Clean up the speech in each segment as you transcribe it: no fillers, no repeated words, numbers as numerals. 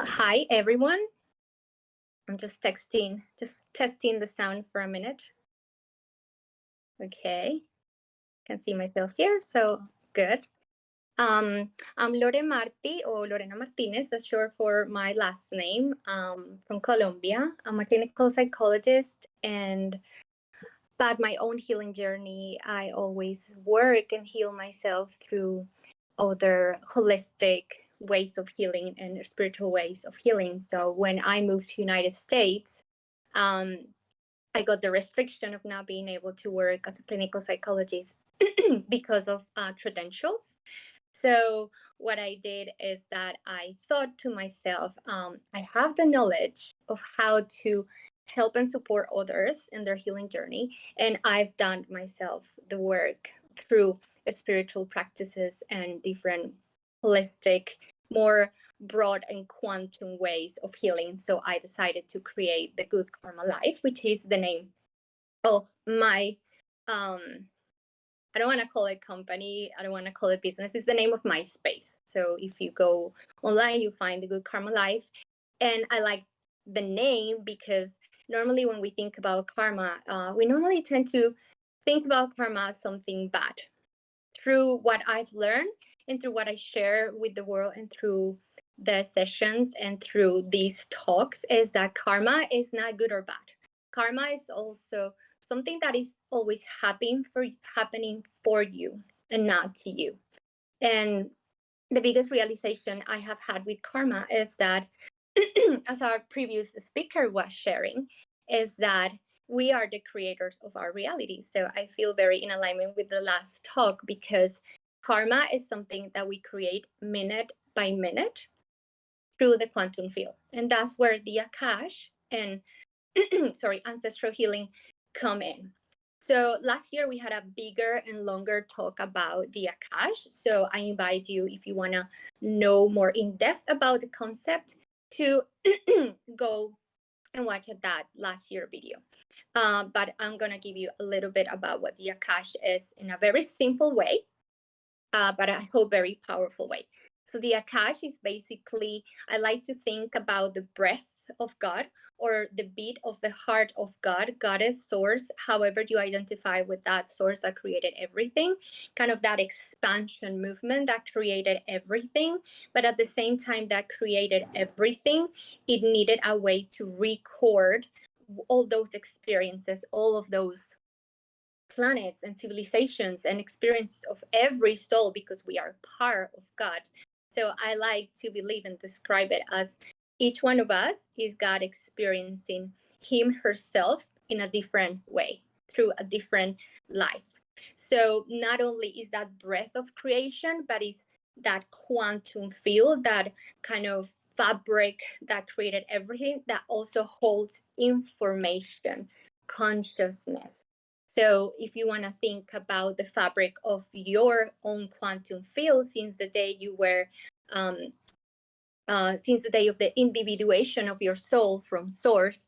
Hi, everyone. I'm just testing the sound for a minute. Okay, can see myself here, so good. I'm Lore Marti, or Lorena Martinez, that's short for my last name, from Colombia. I'm a clinical psychologist, and about my own healing journey, I always work and heal myself through other holistic ways of healing and spiritual ways of healing. So when I moved to United States, I got the restriction of not being able to work as a clinical psychologist because of credentials. So what I did is that I thought to myself, I have the knowledge of how to help and support others in their healing journey, and I've done myself the work through spiritual practices and different holistic, more broad and quantum ways of healing. So I decided to create the Good Karma Life, which is the name of my I don't want to call it company. I don't want to call it business. It's the name of my space. So if you go online, you find the Good Karma Life. And I like the name because normally when we think about karma, we normally tend to think about karma as something bad. Through what I've learned and through what I share with the world and through the sessions and through these talks is that karma is not good or bad. Karma is also something that is always happening for you and not to you. And the biggest realization I have had with karma is that, as our previous speaker was sharing, is that we are the creators of our reality. So I feel very in alignment with the last talk because karma is something that we create minute by minute through the quantum field. And that's where the Akash and ancestral healing come in. So last year we had a bigger and longer talk about the Akash. So I invite you, if you want to know more in depth about the concept, to go and watch that last year video. But I'm going to give you a little bit about what the Akash is in a very simple way, but I hope very powerful way. So the Akash is basically, I like to think about the breath of God or the beat of the heart of God, Goddess, source, however you identify with that source that created everything, kind of that expansion movement that created everything. But at the same time that created everything, it needed a way to record all those experiences, all of those planets and civilizations and experiences of every soul, because we are part of God. So I like to believe and describe it as each one of us is God experiencing him, herself in a different way through a different life. So not only is that breath of creation, but is that quantum field, that kind of fabric that created everything, that also holds information, consciousness. So if you want to think about the fabric of your own quantum field since the day you were, since the day of the individuation of your soul from source,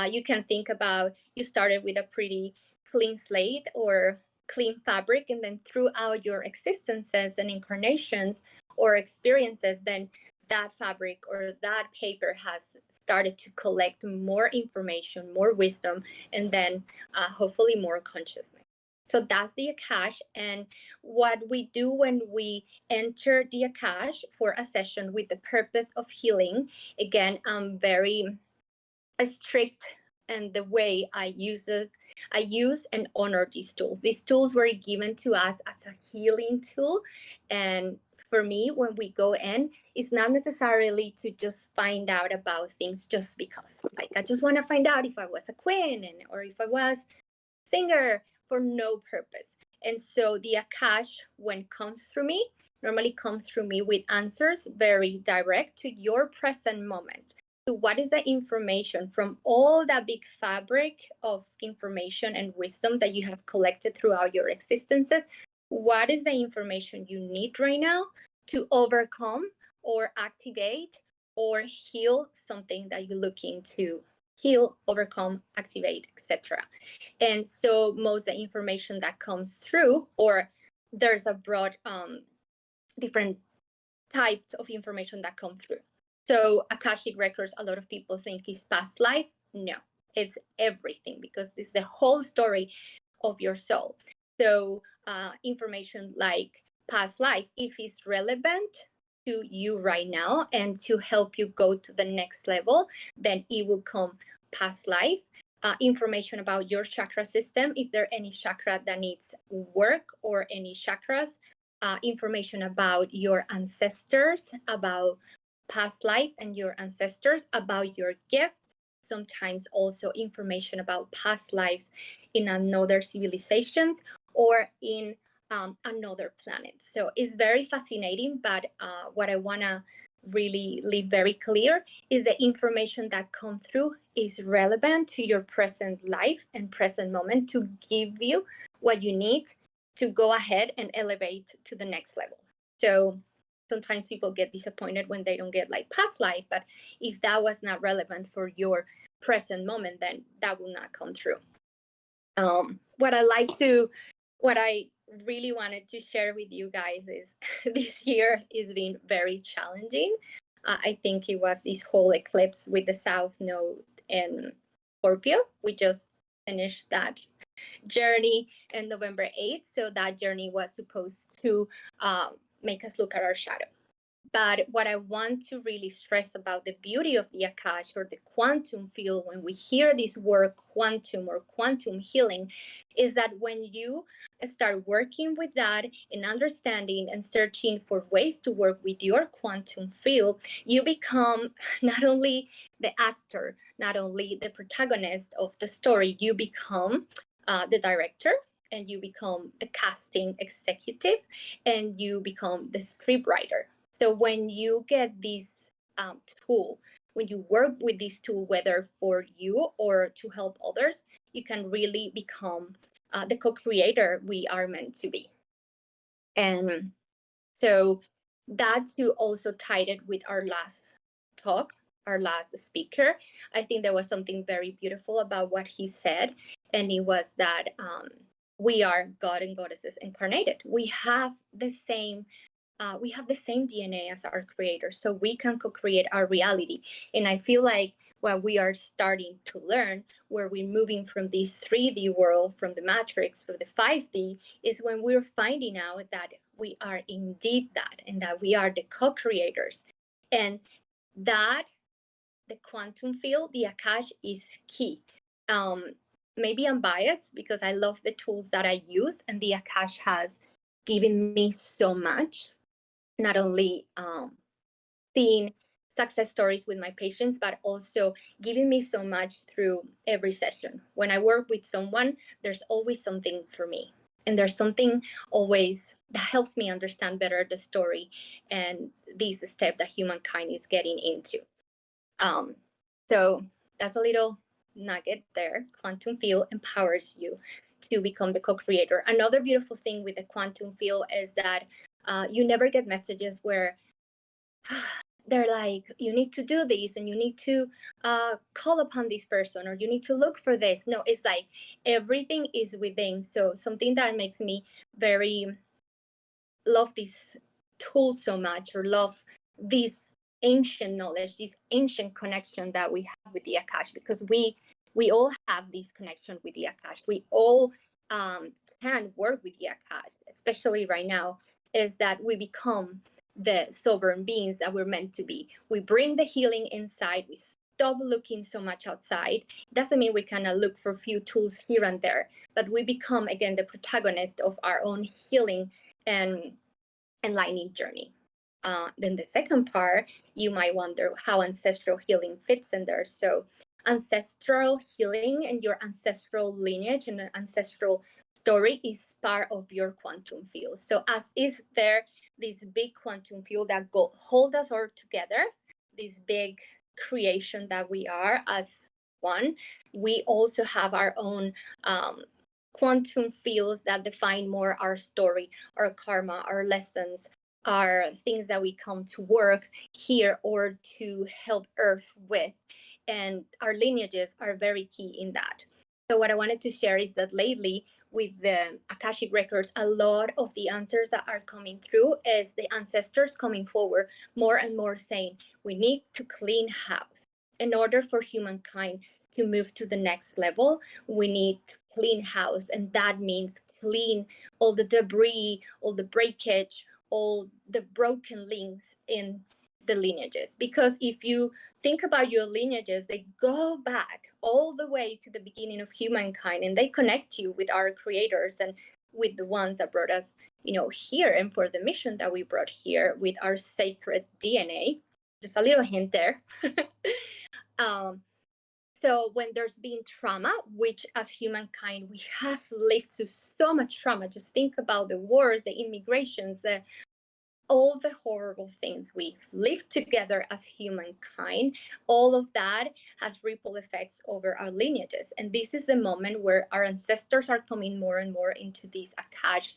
you can think about you started with a pretty clean slate or clean fabric, and then throughout your existences and incarnations or experiences, then that fabric or that paper has started to collect more information, more wisdom, and then hopefully more consciousness. So that's the Akash. And what we do when we enter the Akash for a session with the purpose of healing, again, I'm very strict in the way I use it. I use and honor these tools. These tools were given to us as a healing tool. And for me, when we go in, it's not necessarily to just find out about things just because. Like, I just want to find out if I was a queen or if I was a singer, for no purpose. And so the Akash, when it comes through me, normally comes through me with answers very direct to your present moment. So what is the information from all that big fabric of information and wisdom that you have collected throughout your existences? What is the information you need right now to overcome or activate or heal something that you're looking to heal, overcome, activate, etc. And so most of the information that comes through, or there's a broad different types of information that come through. So Akashic records, a lot of people think is past life. No, it's everything, because it's the whole story of your soul. So information like past life, if it's relevant to you right now and to help you go to the next level, then it will come past life. Information about your chakra system, if there are any chakra that needs work or any chakras, information about your ancestors, about past life and your ancestors, about your gifts, sometimes also information about past lives in another civilizations or in another planet. So it's very fascinating, but what I want to really leave very clear is the information that comes through is relevant to your present life and present moment to give you what you need to go ahead and elevate to the next level. So sometimes people get disappointed when they don't get like past life, but if that was not relevant for your present moment, then that will not come through. What I really wanted to share with you guys is this year has been very challenging. I think it was this whole eclipse with the South Node in Scorpio. We just finished that journey on November 8th. So that journey was supposed to make us look at our shadow. But what I want to really stress about the beauty of the Akash or the quantum field, when we hear this word quantum or quantum healing, is that when you start working with that and understanding and searching for ways to work with your quantum field, you become not only the actor, not only the protagonist of the story, you become the director, and you become the casting executive, and you become the script writer. So when you get this tool, when you work with this tool, whether for you or to help others, you can really become the co-creator we are meant to be. And so that to also tied it with our last talk, our last speaker, I think there was something very beautiful about what he said. And it was that we are God and goddesses incarnated. We have the same DNA as our creator, so we can co-create our reality. And I feel like what we are starting to learn, where we're moving from this 3D world, from the matrix, from the 5D, is when we're finding out that we are indeed that, and that we are the co-creators. And that the quantum field, the Akash, is key. Maybe I'm biased because I love the tools that I use, and the Akash has given me so much. Not only seeing success stories with my patients, but also giving me so much through every session. When I work with someone, there's always something for me. And there's something always that helps me understand better the story and these steps that humankind is getting into. So that's a little nugget there. Quantum field empowers you to become the co-creator. Another beautiful thing with the quantum field is that you never get messages where they're like, you need to do this and you need to call upon this person, or you need to look for this. No, it's like everything is within. So something that makes me very love this tool so much, or love this ancient knowledge, this ancient connection that we have with the Akash, because we all have this connection with the Akash. We all can work with the Akash, especially right now, is that we become the sovereign beings that we're meant to be. We bring the healing inside. We stop looking so much outside. Doesn't mean we cannot look for a few tools here and there, but we become, again, the protagonist of our own healing and enlightening journey. Then the second part, you might wonder how ancestral healing fits in there. So ancestral healing and your ancestral lineage and ancestral story is part of your quantum field. So as is there this big quantum field that hold us all together, this big creation that we are as one, we also have our own quantum fields that define more our story, our karma, our lessons, our things that we come to work here or to help Earth with. And our lineages are very key in that. So what I wanted to share is that lately with the Akashic records, a lot of the answers that are coming through is the ancestors coming forward more and more saying, we need to clean house. In order for humankind to move to the next level, we need to clean house. And that means clean all the debris, all the breakage, all the broken links in the lineages. Because if you think about your lineages, they go back all the way to the beginning of humankind, and they connect you with our creators and with the ones that brought us, here, and for the mission that we brought here with our sacred DNA. Just a little hint there. So when there's been trauma, which as humankind, we have lived through so much trauma. Just think about the wars, the immigrations, all the horrible things we've lived together as humankind. All of that has ripple effects over our lineages. And this is the moment where our ancestors are coming more and more into these Akash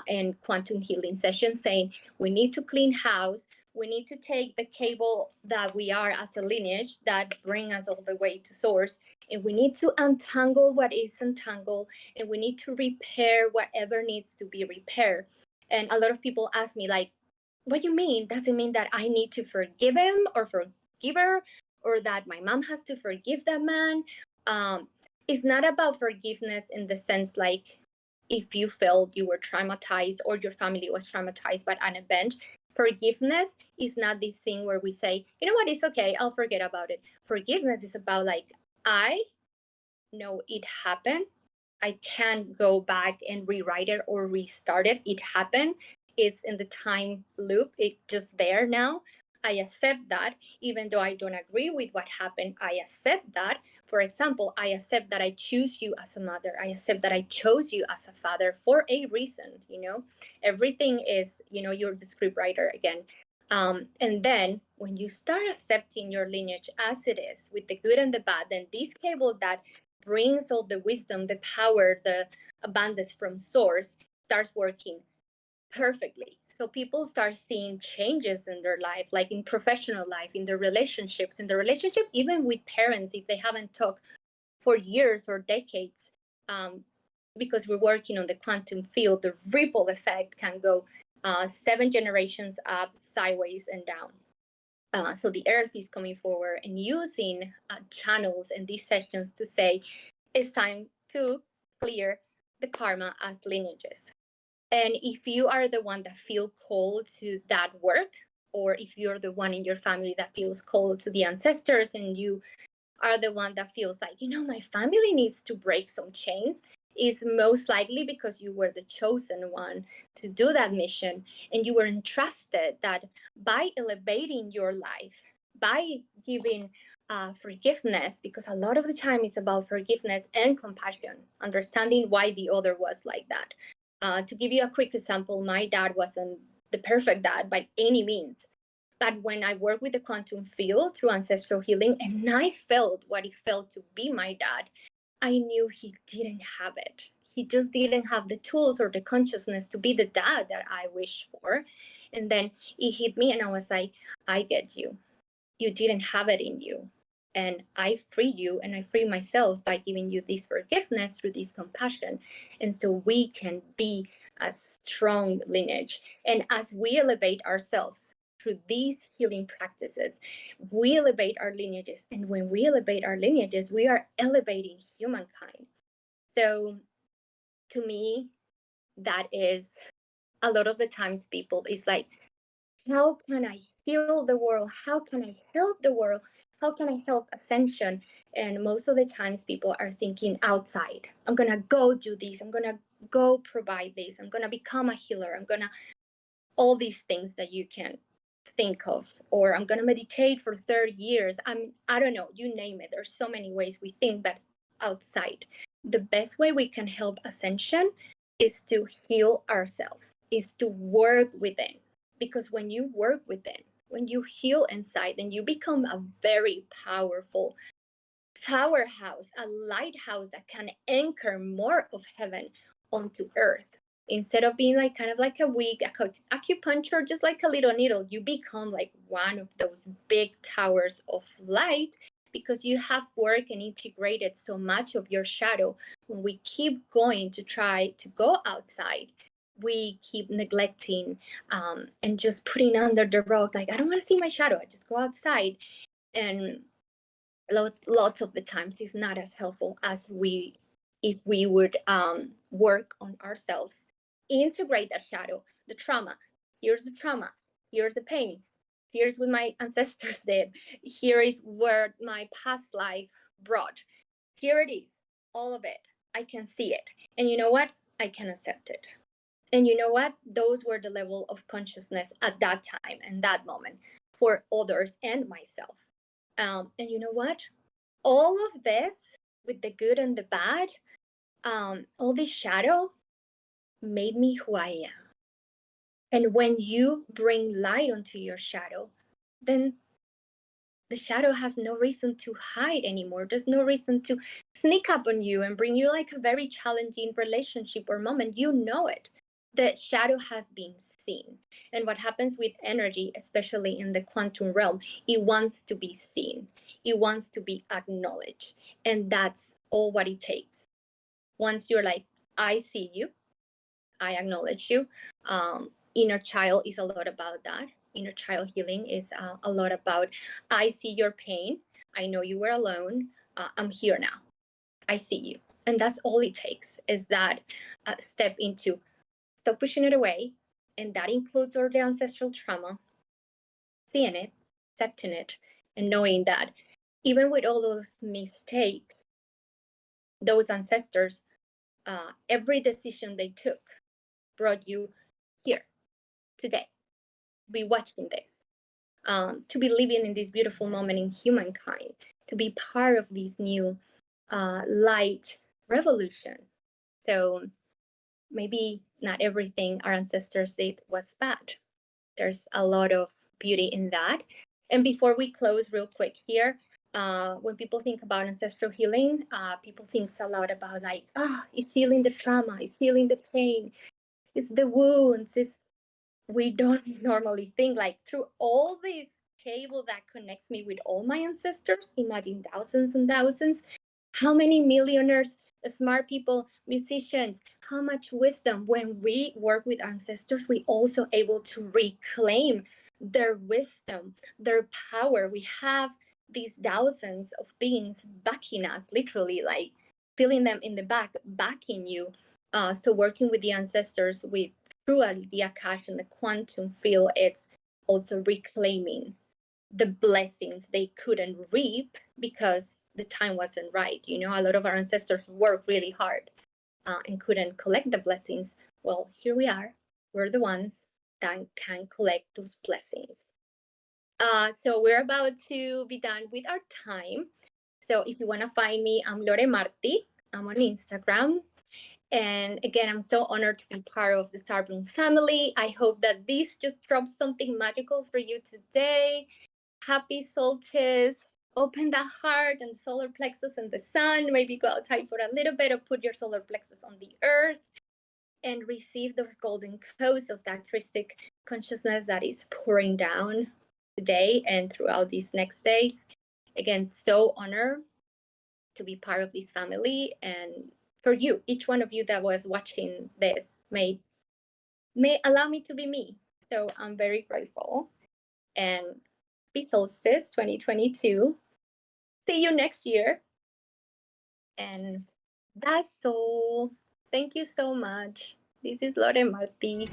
and quantum healing sessions, saying, we need to clean house. We need to take the cable that we are as a lineage that bring us all the way to source. And we need to untangle what is entangled. And we need to repair whatever needs to be repaired. And a lot of people ask me, like, what do you mean? Does it mean that I need to forgive him or forgive her, or that my mom has to forgive that man? It's not about forgiveness in the sense like if you felt you were traumatized or your family was traumatized by an event. Forgiveness is not this thing where we say, you know what, it's okay, I'll forget about it. Forgiveness is about like, I know it happened. I can't go back and rewrite it or restart it. It happened. It's in the time loop. It's just there now. I accept that, even though I don't agree with what happened. I accept that. For example, I accept that I choose you as a mother. I accept that I chose you as a father for a reason. Everything is, you're the script writer again. And then when you start accepting your lineage as it is, with the good and the bad, then this cable that brings all the wisdom, the power, the abundance from source starts working perfectly. So people start seeing changes in their life, like in professional life, in their relationships, in the relationship, even with parents, if they haven't talked for years or decades, because we're working on the quantum field, the ripple effect can go 7 generations up, sideways, and down. So the earth is coming forward and using channels in these sessions to say, it's time to clear the karma as lineages. And if you are the one that feels called to that work, or if you're the one in your family that feels called to the ancestors, and you are the one that feels like, my family needs to break some chains, is most likely because you were the chosen one to do that mission. And you were entrusted that by elevating your life, by giving forgiveness, because a lot of the time it's about forgiveness and compassion, understanding why the other was like that. To give you a quick example, my dad wasn't the perfect dad by any means. But when I worked with the quantum field through ancestral healing, and I felt what it felt to be my dad, I knew he didn't have it. He just didn't have the tools or the consciousness to be the dad that I wished for. And then it hit me and I was like, I get you. You didn't have it in you. And I free you and I free myself by giving you this forgiveness through this compassion. And so we can be a strong lineage. And as we elevate ourselves through these healing practices, we elevate our lineages. And when we elevate our lineages, we are elevating humankind. So to me, that is a lot of the times people is like, how can I heal the world? How can I help the world? How can I help ascension? And most of the times people are thinking outside. I'm going to go do this. I'm going to go provide this. I'm going to become a healer. I'm going to, all these things that you can think of, or I'm going to meditate for 30 years. I don't know, you name it. There's so many ways we think, but outside. The best way we can help ascension is to heal ourselves, is to work within. Because when you work within, when you heal inside, then you become a very powerful powerhouse, a lighthouse that can anchor more of heaven onto earth. Instead of being like kind of like a weak acupuncture, just like a little needle, you become like one of those big towers of light because you have worked and integrated so much of your shadow. When we keep going to try to go outside, we keep neglecting and just putting under the rug, like, I don't want to see my shadow, I just go outside. And lots of the times it's not as helpful as if we would work on ourselves, integrate that shadow, the trauma. Here's the trauma, here's the pain, here's what my ancestors did, here is where my past life brought, here it is, all of it. I can see it, and you know what, I can accept it. And you know what, those were the level of consciousness at that time and that moment for others and myself. And you know what, all of this, with the good and the bad, all this shadow made me who I am. And when you bring light onto your shadow, then the shadow has no reason to hide anymore. There's no reason to sneak up on you and bring you like a very challenging relationship or moment. You know it. The shadow has been seen. And what happens with energy, especially in the quantum realm, it wants to be seen. It wants to be acknowledged. And that's all what it takes. Once you're like, I see you, I acknowledge you. Inner child is a lot about that. Inner child healing is a lot about, I see your pain. I know you were alone. I'm here now. I see you. And that's all it takes, is that step into stop pushing it away. And that includes all the ancestral trauma, seeing it, accepting it, and knowing that even with all those mistakes, those ancestors, every decision they took brought you here today, to be watching this, to be living in this beautiful moment in humankind, to be part of this new light revolution. So maybe not everything our ancestors did was bad. There's a lot of beauty in that. And before we close real quick here, when people think about ancestral healing, people think a lot about like, it's healing the trauma, it's healing the pain, it's the wounds. We don't normally think like through all this cable that connects me with all my ancestors, imagine thousands and thousands, how many millionaires, smart people, musicians, how much wisdom. When we work with ancestors, we also able to reclaim their wisdom, their power. We have these thousands of beings backing us, literally like feeling them in the back, backing you. So working with the ancestors through the Akash and the quantum field, it's also reclaiming the blessings they couldn't reap because the time wasn't right. You know, a lot of our ancestors worked really hard and couldn't collect the blessings. Well, here we are. We're the ones that can collect those blessings. So we're about to be done with our time. So if you want to find me, I'm Lore Marti. I'm on Instagram. And again, I'm so honored to be part of the StarBloom family. I hope that this just drops something magical for you today. Happy solstice. Open the heart and solar plexus and the sun. Maybe go outside for a little bit or put your solar plexus on the earth and receive those golden codes of that Christic consciousness that is pouring down today and throughout these next days. Again, so honored to be part of this family, and for you, each one of you that was watching this may allow me to be me. So I'm very grateful. And happy solstice 2022. See you next year. And that's all. Thank you so much. This is Lore Marti.